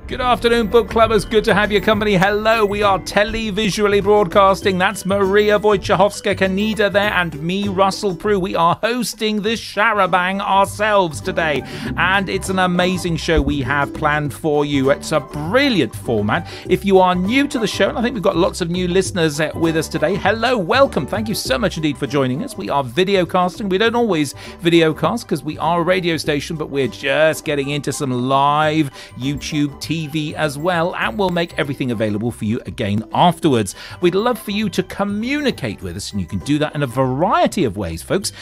Good afternoon, book clubbers. Good to have your company. Hello, we are televisually broadcasting. That's Maria Wojciechowska-Kaneda there and me, Russell Prue. We are hosting this charabang ourselves today, and it's an amazing show we have planned for you. It's a brilliant format. If you are new to the show, and I think we've got lots of new listeners with us today, hello, welcome. Thank you so much indeed for joining us. We are videocasting. We don't always videocast because we are a radio station, but we're just getting into some live YouTube TV as well, and we'll make everything available for you again afterwards. We'd love for you to communicate with us, and you can do that in a variety of ways, folks.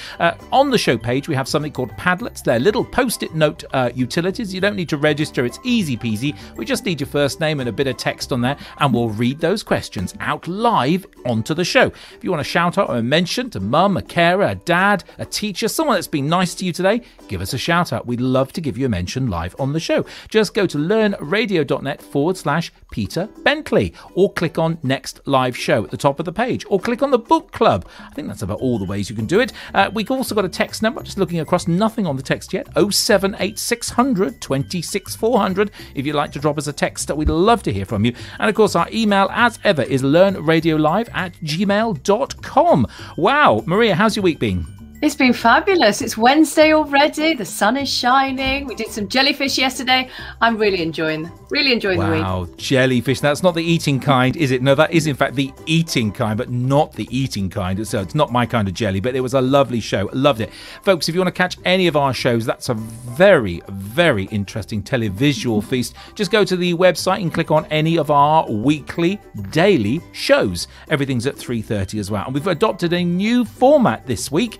On the show page, we have something called Padlets. They're little post-it note utilities. You don't need to register. It's easy peasy. We just need your first name and a bit of text on there, and we'll read those questions out live onto the show. If you want to shout out or a mention to mum, a carer, a dad, a teacher, someone that's been nice to you today, give us a shout out. We'd love to give you a mention live on the show. Just go to learnradio.net/Peter Bentley, or click on Next Live Show at the top of the page, or click on the book club. I think that's about all the ways you can do it. We've also got a text number, just looking across, nothing on the text yet, 07860 26 400. If you'd like to drop us a text, we'd love to hear from you. And of course, our email, as ever, is learnradiolive@gmail.com. Wow, Maria, how's your week been? It's been fabulous. It's Wednesday already. The sun is shining. We did some jellyfish yesterday. I'm really enjoying the week. Wow, jellyfish. That's not the eating kind, is it? No, that is in fact the eating kind, but not the eating kind. So it's not my kind of jelly, but it was a lovely show. Loved it. Folks, if you want to catch any of our shows, that's a very, very interesting televisual feast. Just go to the website and click on any of our weekly, daily shows. Everything's at 3:30 as well. And we've adopted a new format this week.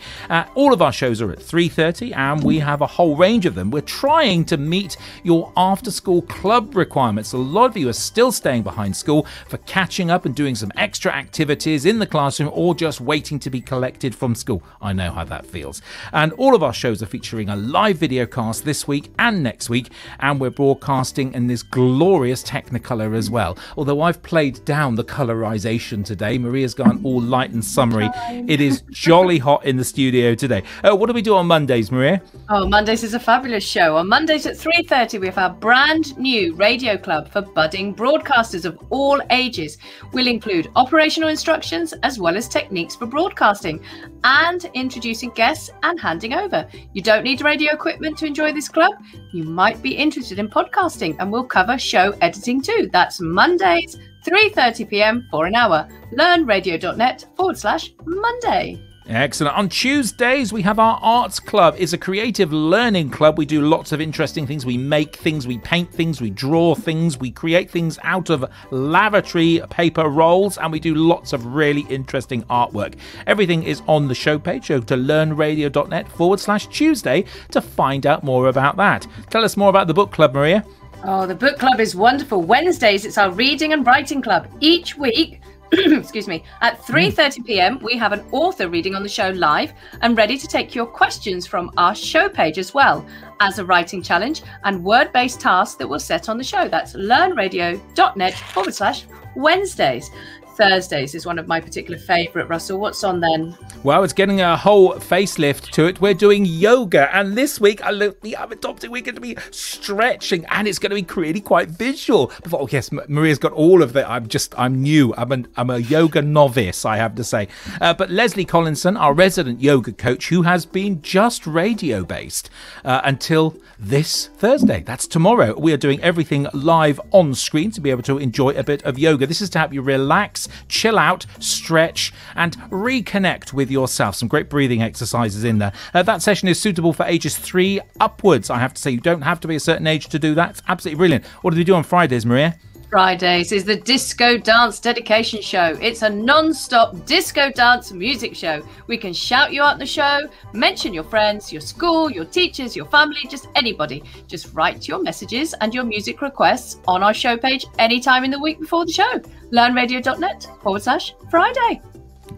All of our shows are at 3:30, and we have a whole range of them. We're trying to meet your after-school club requirements. A lot of you are still staying behind school for catching up and doing some extra activities in the classroom, or just waiting to be collected from school. I know how that feels. And all of our shows are featuring a live video cast this week and next week, and we're broadcasting in this glorious Technicolor as well. Although I've played down the colorization today, Maria's gone all light and summery. It is jolly hot in the studio today. What do we do on Mondays, Maria? Oh, Mondays is a fabulous show. On Mondays at 3:30, we have our brand new radio club for budding broadcasters of all ages. We'll include operational instructions as well as techniques for broadcasting, and introducing guests and handing over. You don't need radio equipment to enjoy this club. You might be interested in podcasting, and we'll cover show editing too. That's Mondays, 3:30 p.m. for an hour. learnradio.net/Monday. Excellent. On Tuesdays, we have our Arts Club. It's a creative learning club. We do lots of interesting things. We make things, we paint things, we draw things, we create things out of lavatory paper rolls, and we do lots of really interesting artwork. Everything is on the show page. Go to learnradio.net/Tuesday to find out more about that. Tell us more about the book club, Maria. Oh, the book club is wonderful. Wednesdays, it's our reading and writing club. Each week, excuse me, at 3:30 p.m. we have an author reading on the show live and ready to take your questions from our show page, as well as a writing challenge and word-based tasks that we'll set on the show. That's learnradio.net/Wednesdays. Thursdays is one of my particular favourite. Russell, what's on then? Well, it's getting a whole facelift to it. We're doing yoga, and this week we're going to be stretching, and it's going to be really quite visual. Oh yes, Maria's got all of that. I'm new. I'm a yoga novice, I have to say. But Leslie Collinson, our resident yoga coach, who has been just radio based until this Thursday. That's tomorrow. We are doing everything live on screen to be able to enjoy a bit of yoga. This is to help you relax, chill out, stretch, and reconnect with yourself. Some great breathing exercises in there. That session is suitable for ages 3 upwards. I have to say, you don't have to be a certain age to do that. It's absolutely brilliant. What do we do on Fridays, Maria? Fridays is the Disco Dance Dedication Show. It's a non-stop disco dance music show. We can shout you out the show, mention your friends, your school, your teachers, your family, just anybody. Just write your messages and your music requests on our show page anytime in the week before the show. learnradio.net/Friday.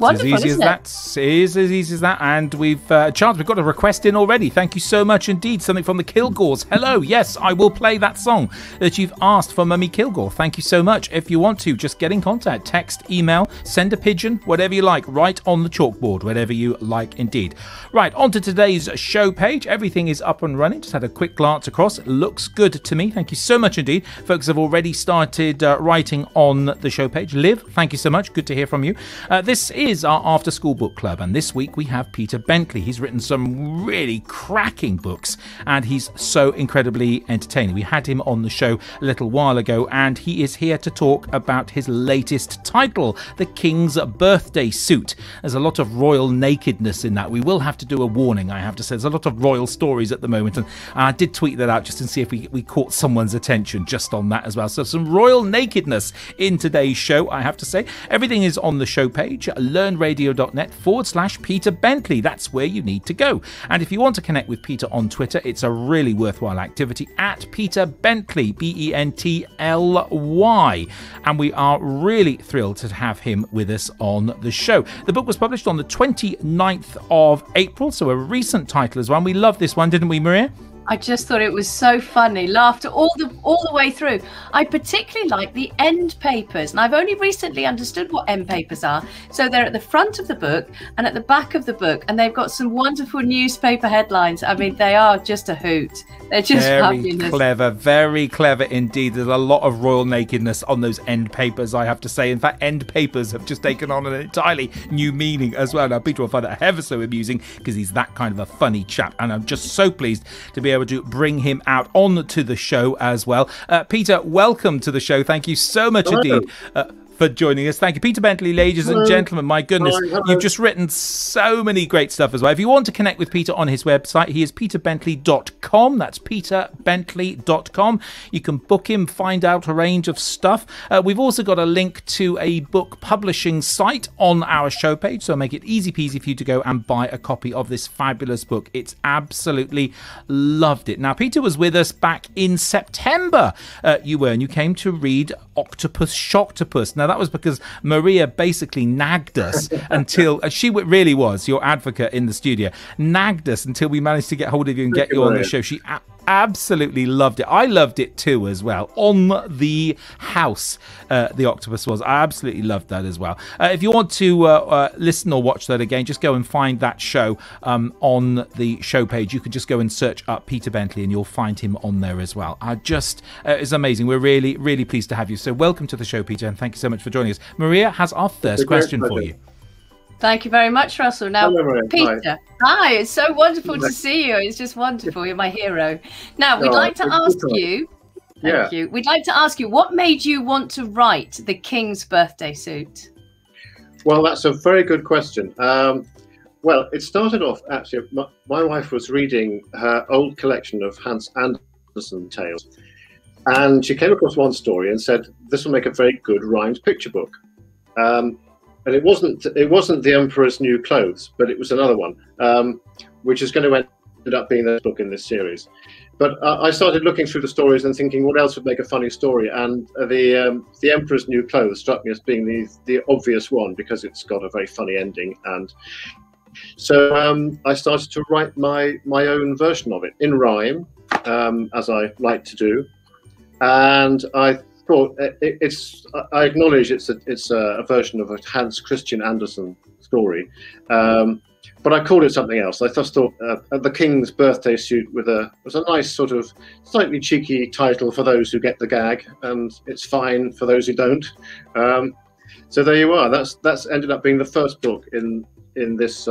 wonderful, as easy isn't as it? that. It is as easy as that. And we've got a request in already. Thank you so much indeed. Something from the Kilgores. Hello. Yes, I will play that song that you've asked for Mummy Kilgore. Thank you so much. If you want to, just get in contact. Text, email, send a pigeon, whatever you like. Right on the chalkboard, whatever you like indeed. Right, on to today's show page. Everything is up and running. Just had a quick glance across. It looks good to me. Thank you so much indeed. Folks have already started writing on the show page. Liv, thank you so much. Good to hear from you. This is our after school book club, and this week we have Peter Bentley. He's written some really cracking books, and he's so incredibly entertaining. We had him on the show a little while ago, and he is here to talk about his latest title, The King's Birthday Suit. There's a lot of royal nakedness in that. We will have to do a warning, I have to say. There's a lot of royal stories at the moment, and I did tweet that out just to see if we caught someone's attention just on that as well. So some royal nakedness in today's show, I have to say. Everything is on the show page, learnradio.net/Peter Bentley. That's where you need to go. And if you want to connect with Peter on Twitter, it's a really worthwhile activity at Peter Bentley, Bently. And we are really thrilled to have him with us on the show. The book was published on the 29th of April, so a recent title as well. And we love this one, didn't we, Maria? I just thought it was so funny. Laughed all the way through. I particularly like the end papers, and I've only recently understood what end papers are. So they're at the front of the book and at the back of the book, and they've got some wonderful newspaper headlines. I mean, they are just a hoot. They're just fabulous. Very clever indeed. There's a lot of royal nakedness on those end papers, I have to say. In fact, end papers have just taken on an entirely new meaning as well. Now, Peter will find that ever so amusing because he's that kind of a funny chap, and I'm just so pleased to be able to bring him out on to the show as well. Peter, welcome to the show. Thank you so much indeed for joining us. Thank you, Peter Bentley, ladies and gentlemen. My goodness, you've just written so many great stuff as well. If you want to connect with Peter on his website, he is peterbentley.com. That's peterbentley.com. You can book him, find out a range of stuff. We've also got a link to a book publishing site on our show page, so make it easy peasy for you to go and buy a copy of this fabulous book. It's absolutely loved it. Now, Peter was with us back in September. You came to read Octopus Shocktopus. Now, that was because Maria basically nagged us until she really was your advocate in the studio, nagged us until we managed to get hold of you and get you on the show. She absolutely loved it. I loved it too as well. On the house, the octopus was. I absolutely loved that as well. If you want to listen or watch that again, just go and find that show on the show page. You can just go and search up Peter Bentley and you'll find him on there as well. It's amazing. We're really, really pleased to have you. So welcome to the show, Peter, and thank you so much for joining us. Maria has our first question for you. Thank you very much, Russell. Now, Hello, Peter, hi, it's so wonderful to see you. It's just wonderful. You're my hero. Now, we'd like to ask you, thank you. We'd like to ask you, what made you want to write The King's Birthday Suit? Well, that's a very good question. Well, it started off, actually, my wife was reading her old collection of Hans Andersen tales, and she came across one story and said, this will make a very good rhymed picture book. And it wasn't The Emperor's New Clothes, but it was another one, which is going to end up being the book in this series. But I started looking through the stories and thinking, what else would make a funny story? And the Emperor's New Clothes struck me as being the obvious one because it's got a very funny ending. And so I started to write my own version of it in rhyme, as I like to do. And I thought I acknowledge it's a version of a Hans Christian Andersen story, but I called it something else. I just thought The King's Birthday Suit was a nice sort of slightly cheeky title for those who get the gag, and it's fine for those who don't. So there you are. That's ended up being the first book in this.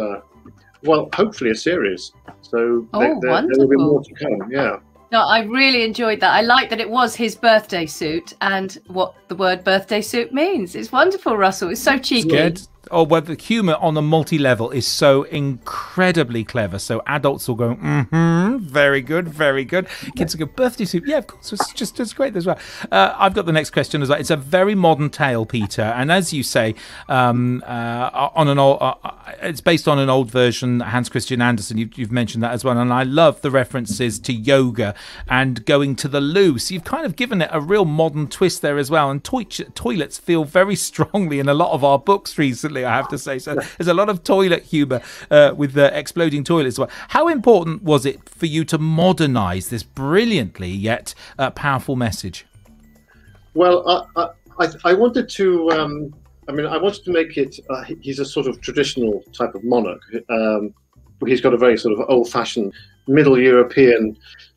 Well, hopefully a series. So there will be more to come. Yeah. No, I really enjoyed that. I like that it was his birthday suit and what the word birthday suit means. It's wonderful, Russell. It's so cheeky. Good. Oh, well, the humour on the multi-level is so incredibly clever. So adults will go, very good, very good. Kids will go, birthday suit. Yeah, of course, it's great as well. I've got the next question as well. It's a very modern tale, Peter. And as you say, on an old, it's based on an old version, Hans Christian Andersen. You've mentioned that as well. And I love the references to yoga and going to the loo. So you've kind of given it a real modern twist there as well. And toilets feel very strongly in a lot of our books recently, I have to say. So there's a lot of toilet humour with the exploding toilets as well. How important was it for you to modernise this brilliantly yet powerful message? Well, I wanted to. I wanted to make it. He's a sort of traditional type of monarch. He's got a very sort of old-fashioned, Middle European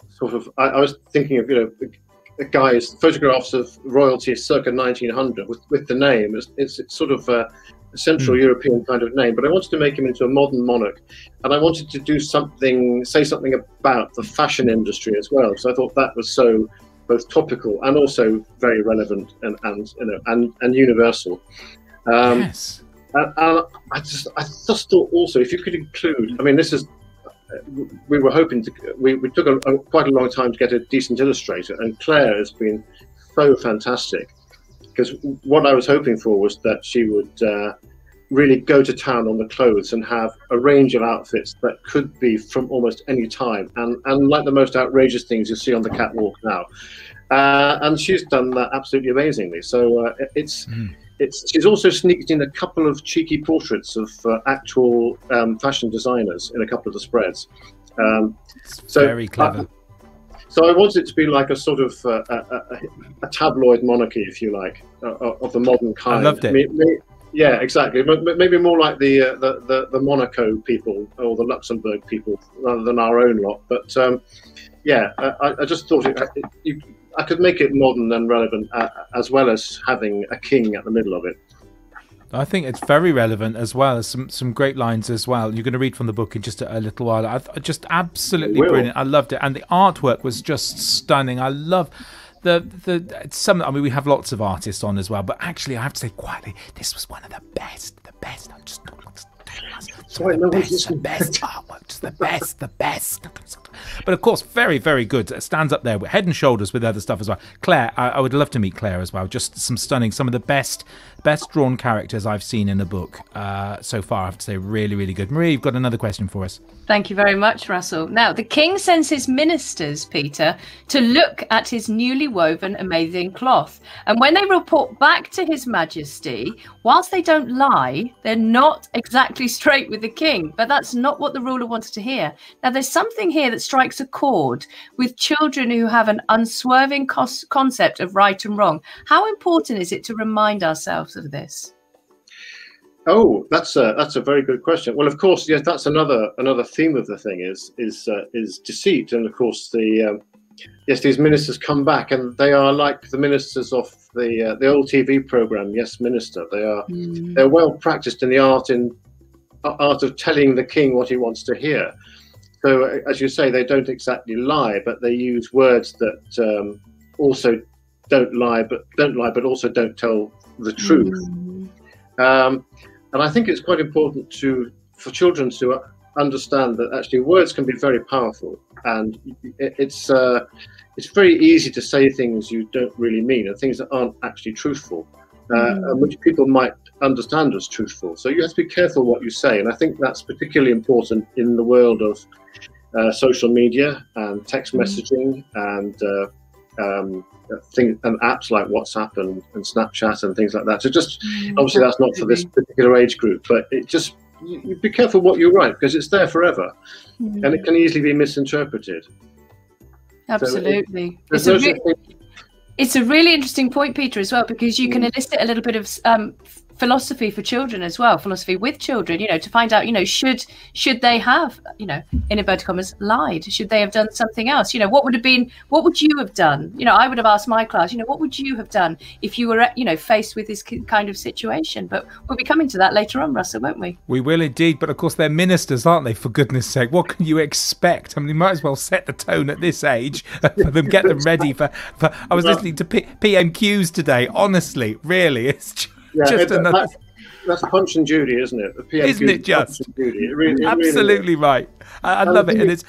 sort of. I was thinking of guys photographs of royalty circa 1900 with the name. It's sort of a Central European kind of name, but I wanted to make him into a modern monarch, and I wanted to do say something about the fashion industry as well. So I thought that was so both topical and also very relevant and universal. Yes. And I just thought also if you could include. I mean, this is. We were hoping to. We took quite a long time to get a decent illustrator, and Claire has been so fantastic. Because what I was hoping for was that she would really go to town on the clothes and have a range of outfits that could be from almost any time, and like the most outrageous things you see on the catwalk now. And she's done that absolutely amazingly. So she's also sneaked in a couple of cheeky portraits of actual fashion designers in a couple of the spreads. Very clever. So I wanted it to be like a sort of a tabloid monarchy, if you like, of the modern kind. I loved it. Yeah, exactly. Maybe more like the Monaco people or the Luxembourg people rather than our own lot. But I just thought I could make it modern and relevant as well as having a king at the middle of it. I think it's very relevant as well. Some great lines as well. You're going to read from the book in just a little while. Just absolutely brilliant. I loved it, and the artwork was just stunning. I love I mean, we have lots of artists on as well, but actually, I have to say quietly, this was one of the best. I'm just the best artwork, the best. But of course, very, very good. It stands up there, head and shoulders with other stuff as well. Claire, I would love to meet Claire as well. Just some of the best drawn characters I've seen in a book so far. I have to say, really, really good. Marie, you've got another question for us. Thank you very much, Russell. Now, the king sends his ministers, Peter, to look at his newly woven amazing cloth. And when they report back to His Majesty, whilst they don't lie, they're not exactly straight with the king. But that's not what the ruler wanted to hear. Now, there's something here that strikes a chord with children who have an unswerving concept of right and wrong. How important is it to remind ourselves of this? Oh, that's a very good question. Well, of course, yes, that's another theme of the thing is deceit, and of course these ministers come back and they are like the ministers of the old TV program, Yes Minister. They're well practiced in the art of telling the king what he wants to hear. So, as you say, they don't exactly lie, but they use words that also don't lie, but also don't tell the truth. And I think it's quite important for children to understand that actually words can be very powerful, and it's very easy to say things you don't really mean and things that aren't actually truthful, and which people might understand as truthful. So you have to be careful what you say, and I think that's particularly important in the world of social media and text messaging and things and apps like WhatsApp and Snapchat and things like that. So just obviously that's not for this particular age group, but it just you be careful what you write because it's there forever, and it can easily be misinterpreted. Absolutely. So it's a really interesting point, Peter, as well, because you can elicit a little bit of philosophy for children as well, philosophy with children, to find out, should they have, in inverted commas, lied? Should they have done something else? What would you have done? I would have asked my class, what would you have done if you were, faced with this kind of situation? But we'll be coming to that later on, Russell, won't we? We will indeed. But of course, they're ministers, aren't they? For goodness sake, what can you expect? I mean, you might as well set the tone at this age for them, get them ready for I was listening to PMQs today. Honestly, really, it's just another. That's Punch and Judy, isn't it? The PMQ isn't it just? Punch and Judy. It really, absolutely right. I love it, and it's.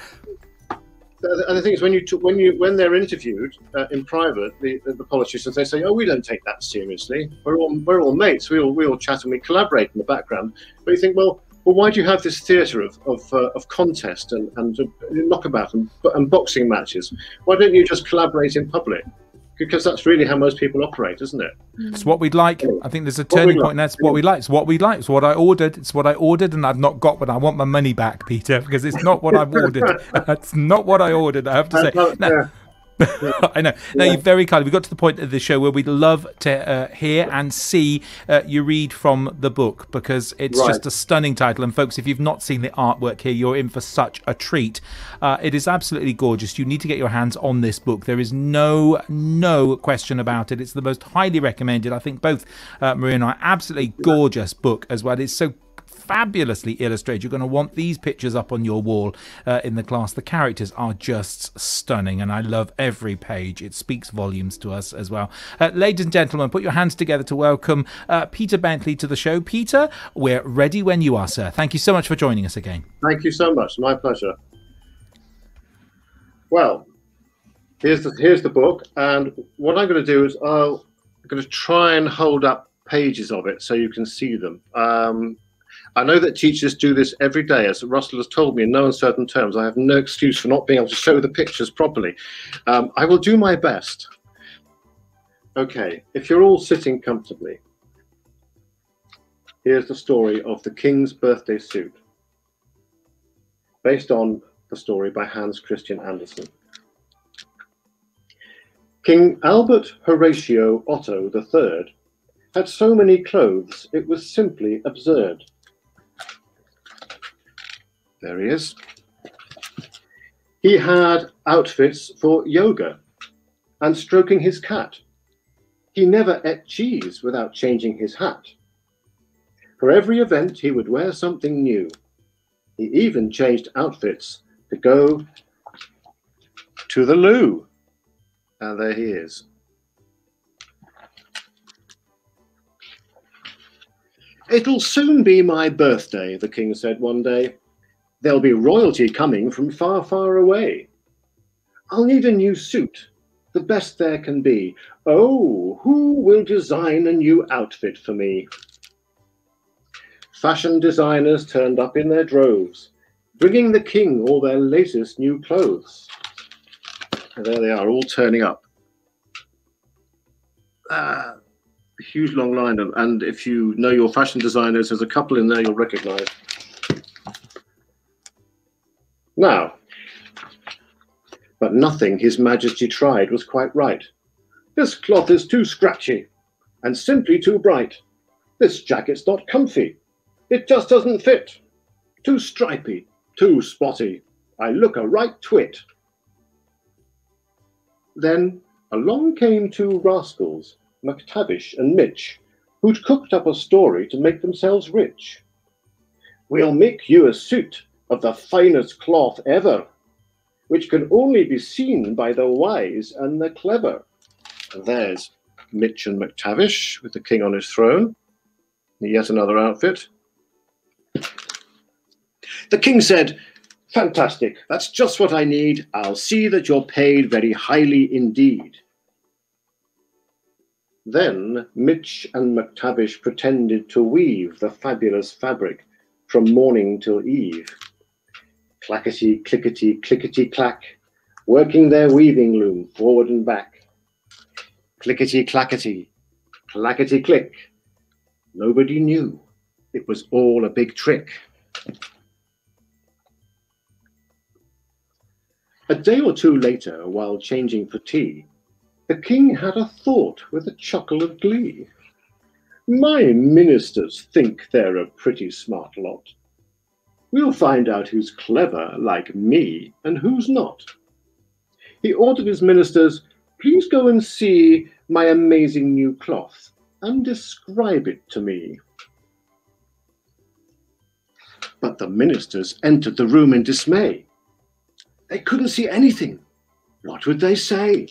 And the thing is, when they're interviewed in private, the politicians, they say, "Oh, we don't take that seriously. We're all mates. We all chat and we collaborate in the background." But you think, well, well, why do you have this theatre of contest and knockabout and boxing matches? Why don't you just collaborate in public? Because that's really how most people operate, isn't it? It's what we'd like. I think there's a turning point. That's what we like. It's what we like. It's what I ordered. It's what I ordered, and I've not got what I want. My money back, Peter, because it's not what I've ordered. That's not what I ordered, I have to say. Now, I know. Now, you're very kind. We got to the point of the show where we'd love to hear and see you read from the book, because it's just a stunning title. And folks, if you've not seen the artwork here, you're in for such a treat. It is absolutely gorgeous. You need to get your hands on this book. There is no question about it. It's the most highly recommended. I think both Maria and I, absolutely gorgeous book as well. It's so fabulously illustrated. You're going to want these pictures up on your wall in the class. The characters are just stunning, and I love every page. It speaks volumes to us as well. Ladies and gentlemen, put your hands together to welcome Peter Bentley to the show. Peter, we're ready when you are, sir. Thank you so much for joining us again. Thank you so much. My pleasure. Well, here's the book, and what I'm going to do is I'm going to try and hold up pages of it so you can see them. I know that teachers do this every day. As Russell has told me in no uncertain terms, I have no excuse for not being able to show the pictures properly. I will do my best. Okay, if you're all sitting comfortably, here's the story of the King's Birthday Suit, based on the story by Hans Christian Andersen. King Albert Horatio Otto III had so many clothes it was simply absurd. There he is. He had outfits for yoga and stroking his cat. He never ate cheese without changing his hat. For every event, he would wear something new. He even changed outfits to go to the loo. And there he is. It'll soon be my birthday, the king said one day. There'll be royalty coming from far, far away. I'll need a new suit, the best there can be. Oh, who will design a new outfit for me? Fashion designers turned up in their droves, bringing the king all their latest new clothes. And there they are, all turning up. A huge long line, and if you know your fashion designers, there's a couple in there you'll recognize. Now, but nothing His Majesty tried was quite right. This cloth is too scratchy and simply too bright. This jacket's not comfy. It just doesn't fit. Too stripy, too spotty. I look a right twit. Then along came two rascals, McTavish and Mitch, who'd cooked up a story to make themselves rich. We'll make you a suit of the finest cloth ever, which can only be seen by the wise and the clever. And there's Mitch and McTavish with the king on his throne. Yet another outfit. The king said, "Fantastic, that's just what I need. I'll see that you're paid very highly indeed." Then Mitch and McTavish pretended to weave the fabulous fabric from morning till eve. Clackety, clickety, clickety, clack, working their weaving loom forward and back. Clickety, clackety, clackety, click. Nobody knew. It was all a big trick. A day or two later, while changing for tea, the king had a thought with a chuckle of glee. My ministers think they're a pretty smart lot. We'll find out who's clever like me and who's not. He ordered his ministers, please go and see my amazing new cloth and describe it to me. But the ministers entered the room in dismay. They couldn't see anything. What would they say?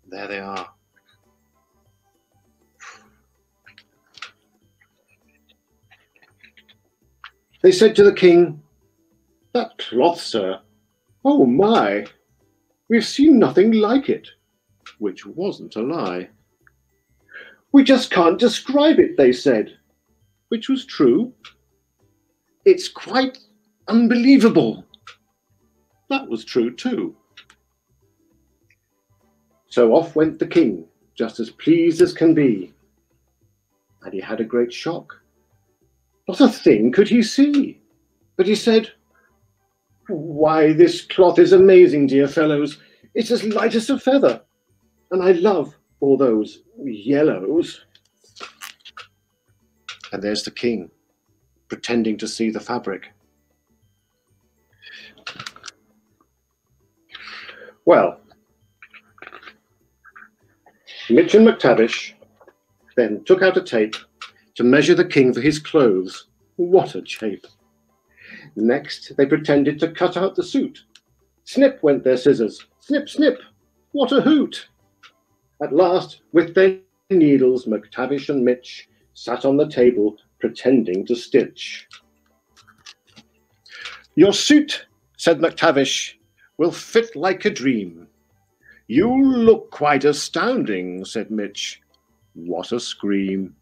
There they are. They said to the king, that cloth, sir, oh my, we've seen nothing like it, which wasn't a lie. We just can't describe it, they said, which was true, It's quite unbelievable. That was true too. So off went the king, just as pleased as can be. And he had a great shock. Not a thing could he see. But he said, "Why, this cloth is amazing, dear fellows. It's as light as a feather. And I love all those yellows." And there's the king, pretending to see the fabric. Well, Mitch and McTavish then took out a tape to measure the king for his clothes. What a shape! Next, they pretended to cut out the suit. Snip went their scissors. Snip, snip! What a hoot! At last, with their needles, McTavish and Mitch sat on the table pretending to stitch. "Your suit," said McTavish, "will fit like a dream." "You look quite astounding," said Mitch. What a scream.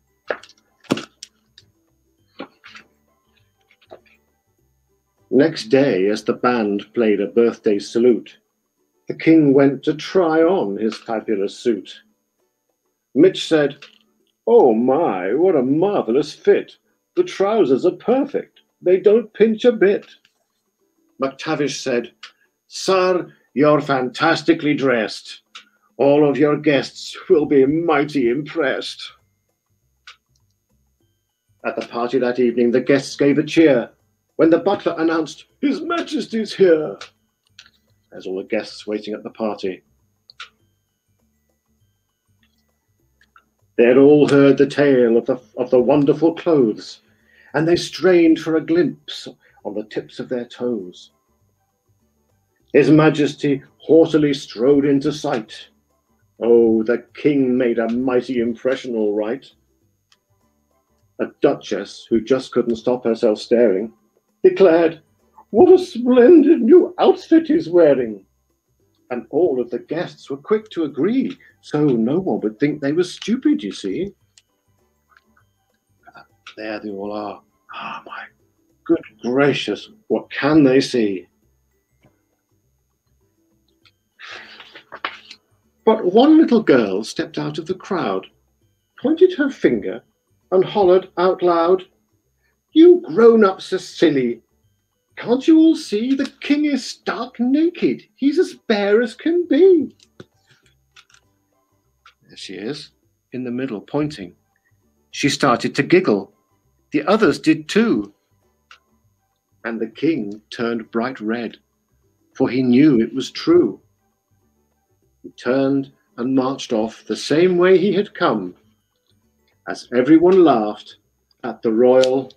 Next day, as the band played a birthday salute, the king went to try on his fabulous suit. Mitch said, "Oh my, what a marvellous fit. The trousers are perfect. They don't pinch a bit." McTavish said, "Sir, you're fantastically dressed. All of your guests will be mighty impressed." At the party that evening, the guests gave a cheer when the butler announced, "His Majesty's here." There's all the guests waiting at the party. They had all heard the tale of the wonderful clothes, and they strained for a glimpse on the tips of their toes. His Majesty haughtily strode into sight. Oh, the king made a mighty impression, all right. A duchess, who just couldn't stop herself staring, declared, "What a splendid new outfit he's wearing." And all of the guests were quick to agree, so no one would think they were stupid, you see. There they all are. Ah, my good gracious, what can they see? But one little girl stepped out of the crowd, pointed her finger, and hollered out loud, "You grown-ups are silly. Can't you all see the king is stark naked? He's as bare as can be." There she is, in the middle, pointing. She started to giggle. The others did too. And the king turned bright red, for he knew it was true. He turned and marched off the same way he had come, as everyone laughed at the royal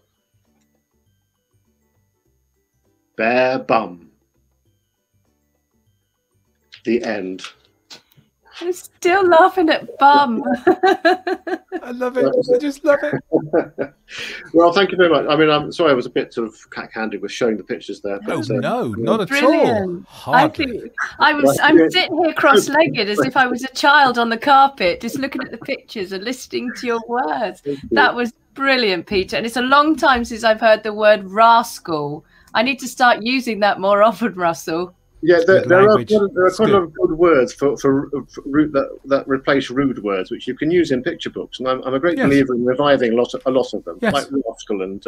bare bum. The end. I'm still laughing at bum. I love it. I just love it. Well, thank you very much. I mean, I'm sorry I was a bit sort of cat-handed with showing the pictures there. But, no, not at brilliant. all. Hardly. I'm sitting here cross-legged as if I was a child on the carpet, just looking at the pictures and listening to your words. That was brilliant, Peter. And it's a long time since I've heard the word rascal. I need to start using that more often, Russell. Yeah, there are quite a lot of good words for that replace rude words, which you can use in picture books. And I'm a great believer in reviving a lot of them, like rascal and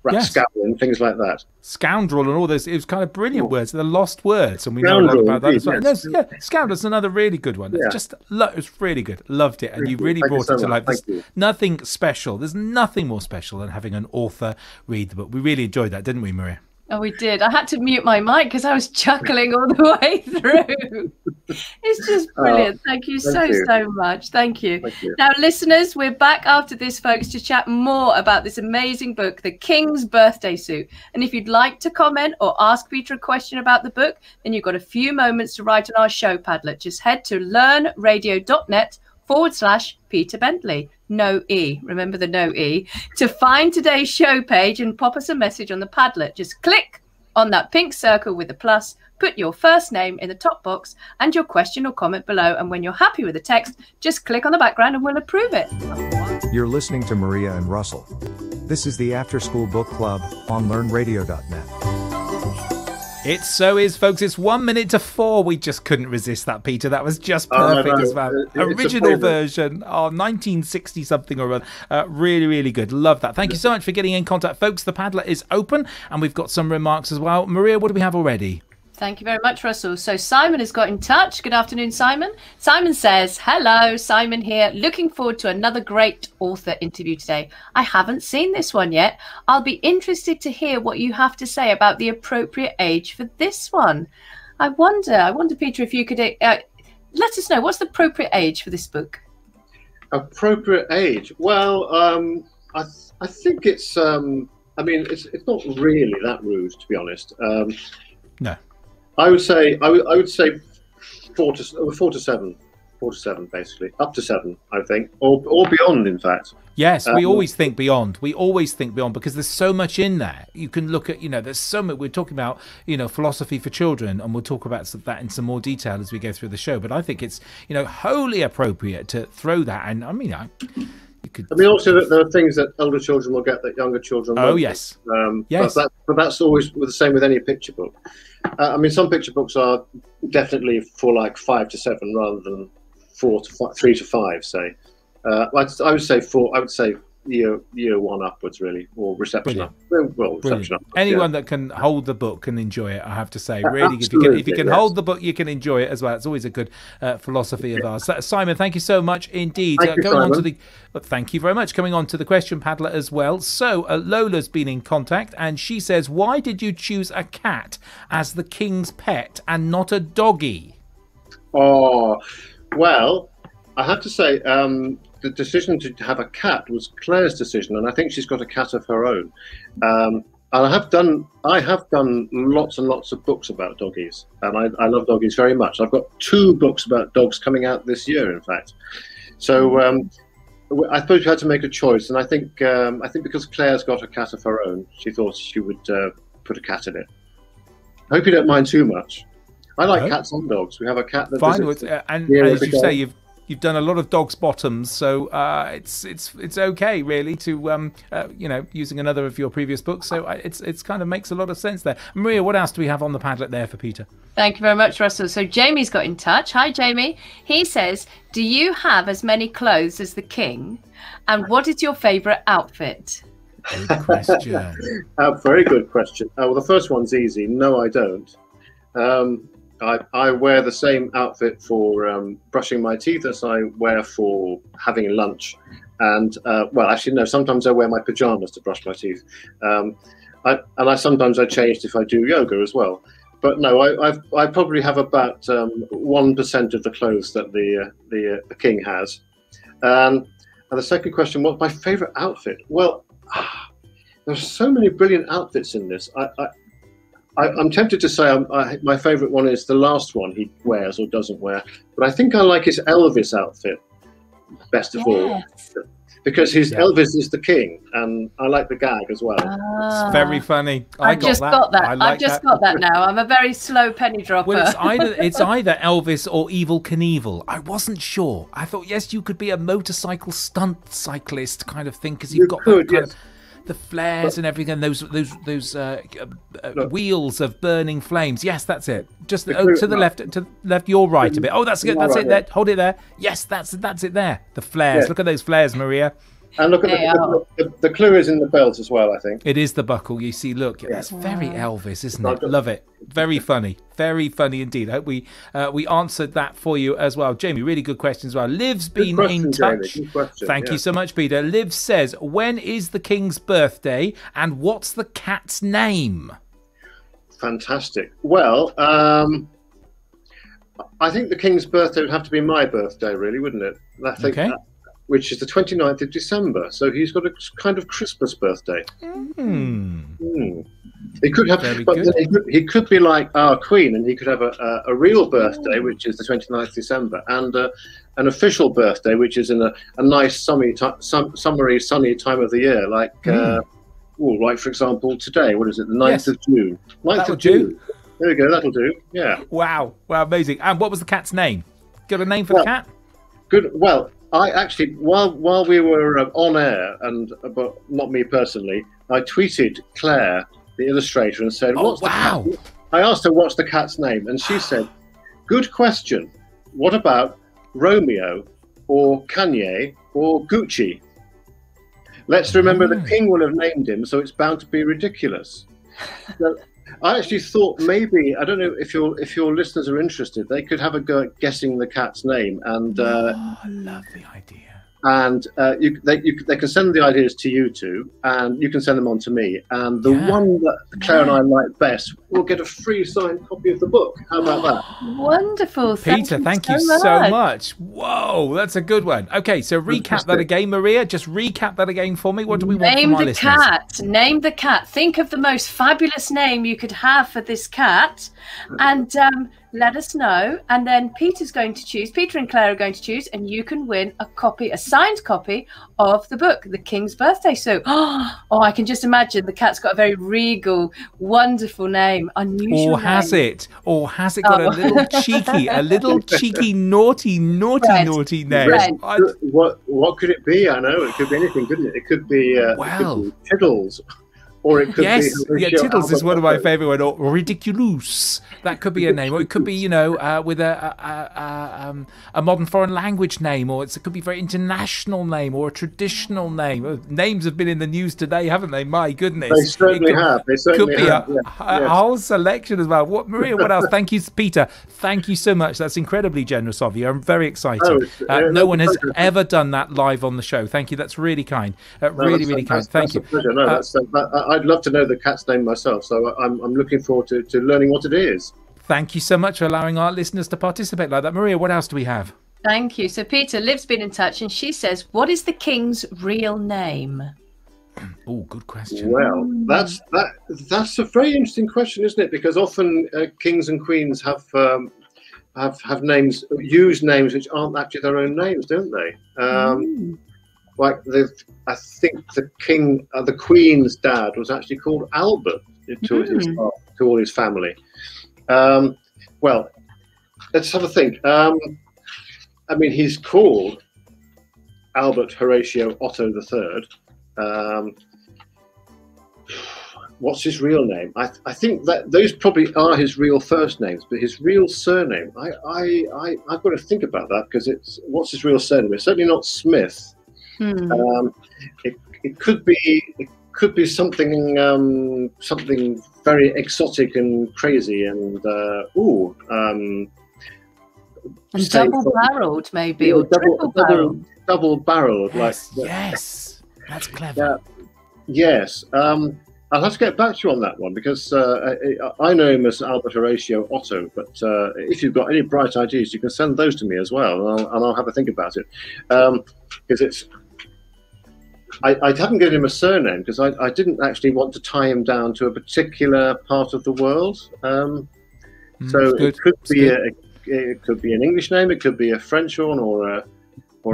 rapscallion and things like that. Scoundrel and all those. It was kind of brilliant words. They're lost words, and we know a lot about that as well. Yes. Scoundrel's another really good one. Yeah. It was really good. Loved it, and you really brought it to life. There's nothing special. There's nothing more special than having an author read the book. We really enjoyed that, didn't we, Maria? Oh, we did. I had to mute my mic because I was chuckling all the way through. It's just brilliant. Thank you so much. Thank you. Now, listeners, we're back after this, folks, to chat more about this amazing book, The King's Birthday Suit. And if you'd like to comment or ask Peter a question about the book, then you've got a few moments to write on our show Padlet. Just head to learnradio.net/Peter Bentley. No E. Remember the no E. To find today's show page and pop us a message on the Padlet, just click on that pink circle with the plus, put your first name in the top box and your question or comment below. And when you're happy with the text, just click on the background and we'll approve it. You're listening to Maria and Russell. This is the After School Book Club on LearnRadio.net. It so is, folks. It's 1 minute to 4. We just couldn't resist that, Peter. That was just perfect as well. Original version, 1960 something or other. Really, really good. Love that. Thank you so much for getting in contact, folks. The Paddler is open, and we've got some remarks as well. Maria, what do we have already? Thank you very much, Russell. So Simon has got in touch. Good afternoon, Simon. Simon says, hello, Simon here. Looking forward to another great author interview today. I haven't seen this one yet. I'll be interested to hear what you have to say about the appropriate age for this one. I wonder, Peter, if you could let us know, what's the appropriate age for this book? Appropriate age? Well, I think it's, it's not really that rude, to be honest. No. I would say 4 to 7, basically, up to 7, I think, or beyond, in fact. Yes, we always think beyond. We always think beyond because there's so much in there. You can look at, there's so much. We're talking about, philosophy for children, and we'll talk about that in some more detail as we go through the show. But I think it's, wholly appropriate to throw that. And you could. Also, there are things that older children will get that younger children won't. Oh, yes. Yes. But that's always the same with any picture book. Some picture books are definitely for like 5 to 7 rather than 3 to 5, say. I would say 4. I would say year 1 upwards, really, or reception up. Well, reception upwards, anyone that can hold the book can enjoy it. I have to say, really, Absolutely, if you can hold the book, you can enjoy it as well. It's always a good philosophy of ours. Simon, thank you so much indeed. Thank you very much. Coming on to the question paddler as well. So Lola's been in contact, and she says, "Why did you choose a cat as the king's pet and not a doggy?" Oh, well, I have to say, the decision to have a cat was Claire's decision, and I think she's got a cat of her own. And I have done lots and lots of books about doggies, and I love doggies very much. I've got 2 books about dogs coming out this year, in fact. So I suppose we had to make a choice, and I think because Claire's got a cat of her own, she thought she would put a cat in it. I hope you don't mind too much. I like cats and dogs. We have a cat that visits. And as you say, you've done a lot of dogs' bottoms, so it's okay really to using another of your previous books. So it's kind of makes a lot of sense there. Maria, what else do we have on the Padlet there for Peter? Thank you very much, Russell. So Jamie's got in touch. Hi, Jamie. He says, "Do you have as many clothes as the king? And what is your favourite outfit?" Good question. Very good question. Well, the first one's easy. No, I don't. I wear the same outfit for brushing my teeth as I wear for having lunch. And, sometimes I wear my pajamas to brush my teeth. Sometimes I change if I do yoga as well. But no, I probably have about 1% of the clothes that the king has. And the second question, what's my favourite outfit? Well, there's so many brilliant outfits in this. I'm tempted to say my favourite one is the last one he wears or doesn't wear, but I think I like his Elvis outfit best of all, because Elvis is the king, and I like the gag as well. It's very funny. I've just got that now. I'm a very slow penny dropper. Well, it's either Elvis or Evel Knievel. I wasn't sure. I thought, yes, you could be a motorcycle stunt cyclist kind of thing, because you've got that kind of the flares and everything, those wheels of burning flames. Yes, that's it. Just to the left, you're right a bit. Oh, that's good. That's it there. Hold it there. Yes, that's it there. The flares. Yeah. Look at those flares, Maria. And look at the clue is in the belt as well, I think. It is the buckle. You see, look, that's very Elvis, isn't it? Love it. Very funny. Very funny indeed. I hope we answered that for you as well. Jamie, really good question as well. Liv's been in touch. Thank you so much, Peter. Liv says, when is the king's birthday and what's the cat's name? Fantastic. Well, I think the king's birthday would have to be my birthday, really, wouldn't it? Which is the 29th of December. So he's got a kind of Christmas birthday. He could have, he could be like our Queen, and he could have a real birthday, which is the 29th of December, and an official birthday, which is in a nice summery sunny time of the year, like like for example today. What is it? The 9th of June. 9th of June. There we go. That'll do. Yeah. Wow, amazing. And what was the cat's name? Got a name for the cat? Good. Well, I actually, while we were on air, but not me personally, I tweeted Claire, the illustrator, and said, Oh, wow. I asked her what's the cat's name, and she said, "Good question. What about Romeo or Kanye or Gucci? Let's remember the king will have named him, so it's bound to be ridiculous." So I actually thought maybe, I don't know if your listeners are interested, they could have a go at guessing the cat's name, and I love the idea. And they can send the ideas to you two, and you can send them on to me. And the one that Claire and I like best will get a free signed copy of the book. How about that? Wonderful. Peter, thank you so much. Whoa, that's a good one. Okay, so recap that again, Maria. Just recap that again for me. What do we want from our listeners? Name the cat. Think of the most fabulous name you could have for this cat, and let us know. And then Peter and Claire are going to choose, and you can win a signed copy of the book, The King's Birthday. So, I can just imagine the cat's got a very regal, wonderful name, unusual. Or has it got a little cheeky, naughty name? What could it be? I know it could be anything, couldn't it? It could be Tiddles. Or it could be Tiddles is one of my favourite ones. Or Ridiculous. That could be a name. Or it could be, with a modern foreign language name. Or it could be a very international name or a traditional name. Names have been in the news today, haven't they? My goodness. They certainly have. Could be a whole selection as well. Maria, what else? Thank you, Peter. Thank you so much. That's incredibly generous of you. I'm very excited. No one has ever done that live on the show. Thank you. That's really kind. Really kind. Thank you. Pleasure. No, I'd love to know the cat's name myself, so I'm looking forward to learning what it is. Thank you so much for allowing our listeners to participate like that. Maria, what else do we have? Thank you. So Peter, Liv's been in touch, and she says, what is the king's real name? Oh, good question. Well, that's a very interesting question, isn't it? Because often kings and queens have names, use names which aren't actually their own names, don't they? Like I think the Queen's dad was actually called Albert to all his family. Well, let's have a think. I mean, he's called Albert Horatio Otto III. What's his real name? I think that those probably are his real first names, but his real surname, I've got to think about that, because what's his real surname? It's certainly not Smith. It could be something very exotic and crazy and double-barreled maybe, or triple-barreled. Double-barreled, yes, that's clever. Yes, I'll have to get back to you on that one, because I know him as Albert Horatio Otto, but if you've got any bright ideas, you can send those to me as well, and I'll have a think about it, because I haven't given him a surname because I didn't actually want to tie him down to a particular part of the world. So it could be an English name, it could be a French one, or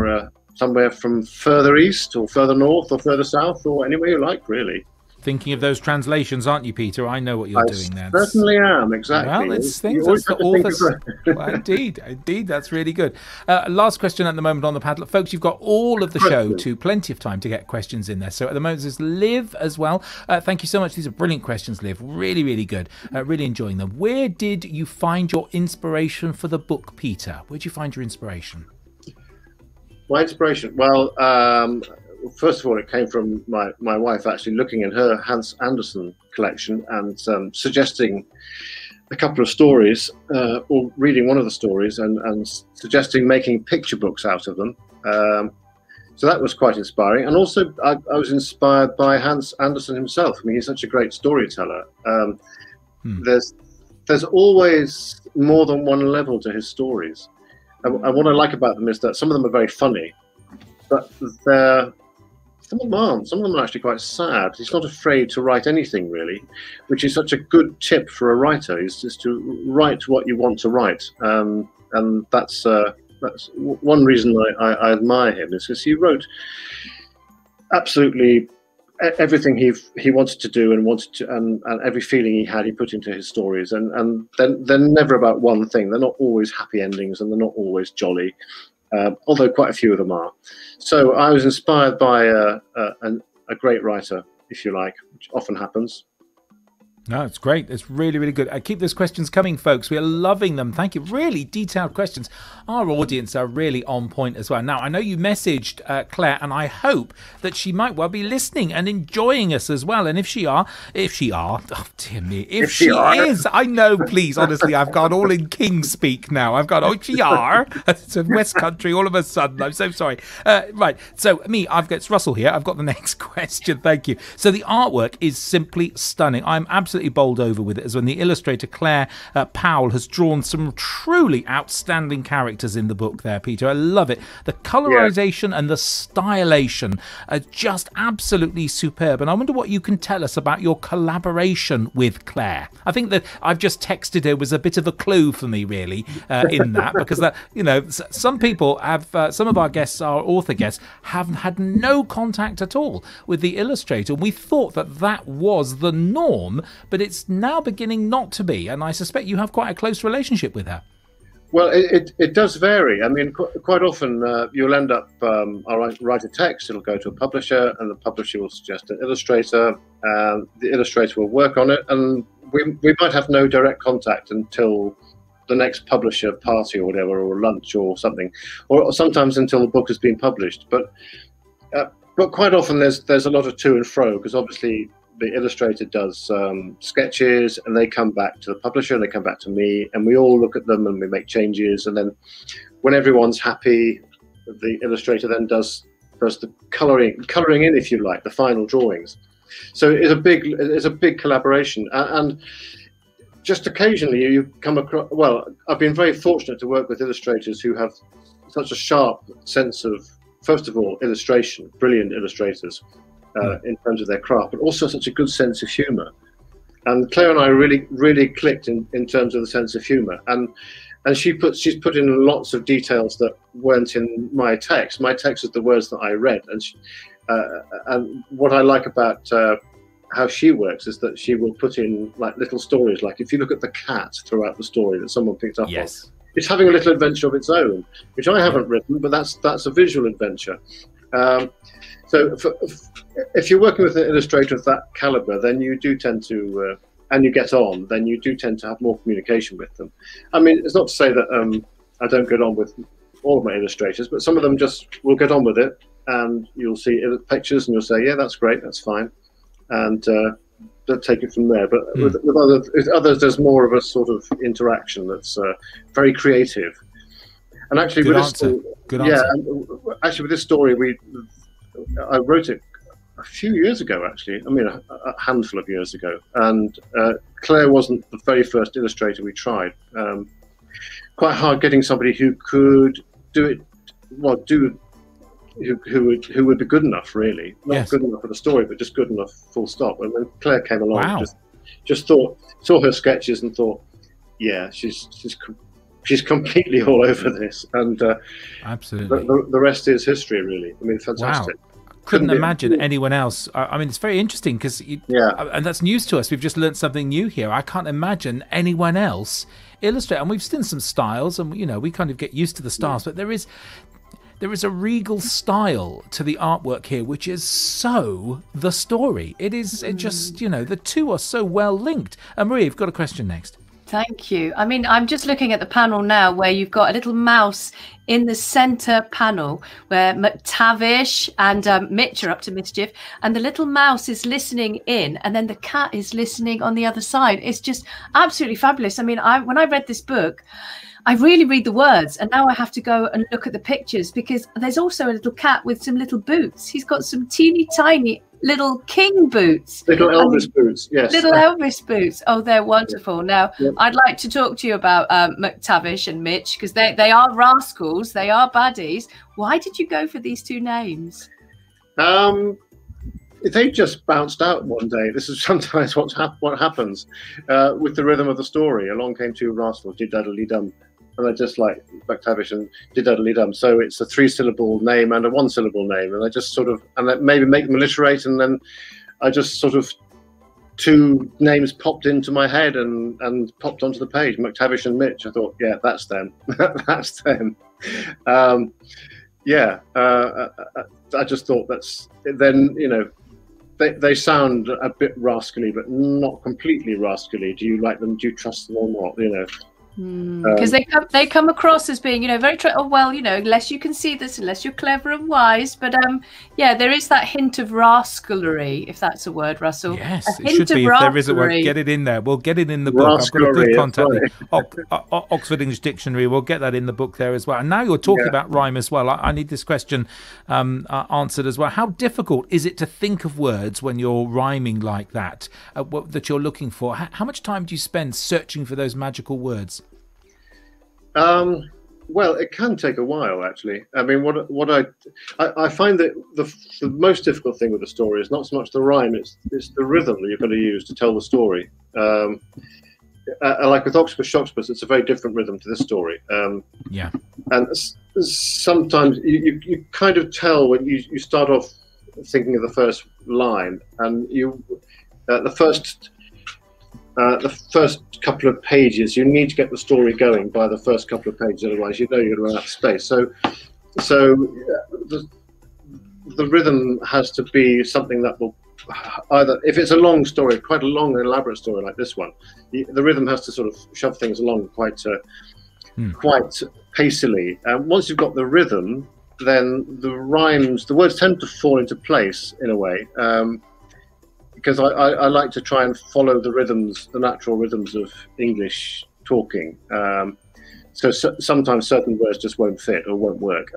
a somewhere from further east or further north or further south, or anywhere you like, really. Thinking of those translations, aren't you, Peter? I know what you're doing there. I certainly am, exactly. Well, it's things that's the authors. Well, indeed, that's really good. Last question at the moment on the Padlet. Folks, you've got all of the show to plenty of time to get questions in there. So at the moment, there's Liv as well. Thank you so much. These are brilliant questions, Liv. Really, really good. Really enjoying them. Where did you find your inspiration for the book, Peter? Where did you find your inspiration? My inspiration? Well, first of all, it came from my wife actually looking at her Hans Andersen collection and suggesting a couple of stories, or reading one of the stories and suggesting making picture books out of them. So that was quite inspiring. And also, I was inspired by Hans Andersen himself. I mean, he's such a great storyteller. There's always more than one level to his stories. And what I like about them is that some of them are very funny, but some of them aren't. Some of them are actually quite sad. He's not afraid to write anything, really, which is such a good tip for a writer, is just to write what you want to write. And that's one reason I admire him, is because he wrote absolutely everything he wanted to do and every feeling he had, he put into his stories. And they're never about one thing. They're not always happy endings, and they're not always jolly. although quite a few of them are. So I was inspired by a great writer, if you like, which often happens. No, it's great. It's really, really good. Keep those questions coming, folks. We are loving them. Thank you. Really detailed questions. Our audience are really on point as well. Now, I know you messaged Claire, and I hope that she might well be listening and enjoying us as well. And if she are, oh dear me, if she is, I know, please, honestly, I've gone all in king speak now. I've gone, oh, she are. It's a West Country all of a sudden. I'm so sorry. Right. So it's Russell here. I've got the next question. Thank you. So the artwork is simply stunning. I'm absolutely bowled over with it, as when the illustrator Claire Powell has drawn some truly outstanding characters in the book there, Peter. I love it. The colorization and the stylation are just absolutely superb. And I wonder what you can tell us about your collaboration with Claire. I think that I've just texted her was a bit of a clue for me, really, in that, because that, you know, some people have, some of our guests, our author guests, have had no contact at all with the illustrator. We thought that that was the norm, but it's now beginning not to be, and I suspect you have quite a close relationship with her. Well, it does vary. I mean, quite often you'll end up, I'll write a text, it'll go to a publisher, and the publisher will suggest an illustrator, and the illustrator will work on it, and we might have no direct contact until the next publisher party or whatever, or lunch or something, or sometimes until the book has been published. But quite often there's a lot of to and fro, because obviously the illustrator does sketches, and they come back to the publisher, and they come back to me, and we all look at them and we make changes. And then when everyone's happy, the illustrator then does the coloring in, if you like, the final drawings. So it's a big collaboration. And just occasionally you come across, well, I've been very fortunate to work with illustrators who have such a sharp sense of, first of all, illustration, brilliant illustrators, in terms of their craft, but also such a good sense of humour. And Claire and I really clicked in terms of the sense of humour. And she's put in lots of details that weren't in my text. My text is the words that I read. And what I like about how she works is that she will put in like little stories. Like if you look at the cat throughout the story that someone picked up on, it's having a little adventure of its own, which I haven't written, but that's a visual adventure. So if you're working with an illustrator of that caliber, then you do tend to, and you get on, then you do tend to have more communication with them. I mean, it's not to say that I don't get on with all of my illustrators, but some of them just will get on with it, and you'll see pictures and you'll say, yeah, that's great, that's fine. And they'll take it from there. But with others, there's more of a sort of interaction that's very creative. And actually, Good with answer. this, Good answer. actually with this story, I wrote it a few years ago. Actually, I mean a handful of years ago. And Claire wasn't the very first illustrator we tried. Quite hard getting somebody who could do it. Well, who would be good enough, really. Not good enough for the story, but just good enough, full stop. And when Claire came along, just saw her sketches and thought, yeah, she's completely all over this. And absolutely, the rest is history, really. I mean, fantastic. Wow. Couldn't imagine anyone else. I mean, it's very interesting because, and that's news to us. We've just learned something new here. I can't imagine anyone else illustrate. And we've seen some styles, and we kind of get used to the styles, but there is a regal style to the artwork here, which is so the story. It just, the two are so well linked. Maria, you've got a question next. Thank you. I mean, I'm just looking at the panel now where you've got a little mouse in the centre panel where McTavish and Mitch are up to mischief, and the little mouse is listening in, and then the cat is listening on the other side. It's just absolutely fabulous. I mean, when I read this book, I really read the words, and now I have to go and look at the pictures, because there's also a little cat with some little boots. He's got some teeny tiny little king boots. Little Elvis boots, yes. Little Elvis boots. Oh, they're wonderful. Now, I'd like to talk to you about McTavish and Mitch, because they are rascals. They are baddies. Why did you go for these two names? They just bounced out one day. This is sometimes what happens with the rhythm of the story. Along came two rascals, did-daddly-dum. And I just like McTavish and did-daddly-dum. So it's a 3-syllable name and a 1-syllable name. And I just sort of, and maybe make them alliterate. And then I just sort of, two names popped into my head and popped onto the page, McTavish and Mitch. I thought, yeah, that's them. That's them. Yeah, I just thought that's then, they sound a bit rascally, but not completely rascally. Do you like them? Do you trust them or not? Because they come across as being, very unless you can see this, unless you're clever and wise. But yeah, there is that hint of rascallery, if that's a word, Russell. Yes, a it should be. If there is a word, get it in there. We'll get it in the book. I've got a good contact. The Oxford English Dictionary. We'll get that in the book there as well. And now you're talking about rhyme as well. I need this question answered as well. How difficult is it to think of words when you're rhyming like that, that you're looking for? How much time do you spend searching for those magical words? Well, it can take a while, actually. I mean, what I find that the most difficult thing with the story is not so much the rhyme; it's the rhythm that you're going to use to tell the story. Like with Octopus Shockspus, it's a very different rhythm to this story. Yeah, and sometimes you kind of tell when you start off thinking of the first line, and the first couple of pages, you need to get the story going by the first couple of pages, otherwise you're going to run out of space. So the rhythm has to be something that will either, if it's a long story, quite a long and elaborate story like this one, the rhythm has to sort of shove things along quite pacily. And once you've got the rhythm, then the words tend to fall into place in a way. Because I like to try and follow the natural rhythms of English talking. So sometimes certain words just won't fit or won't work.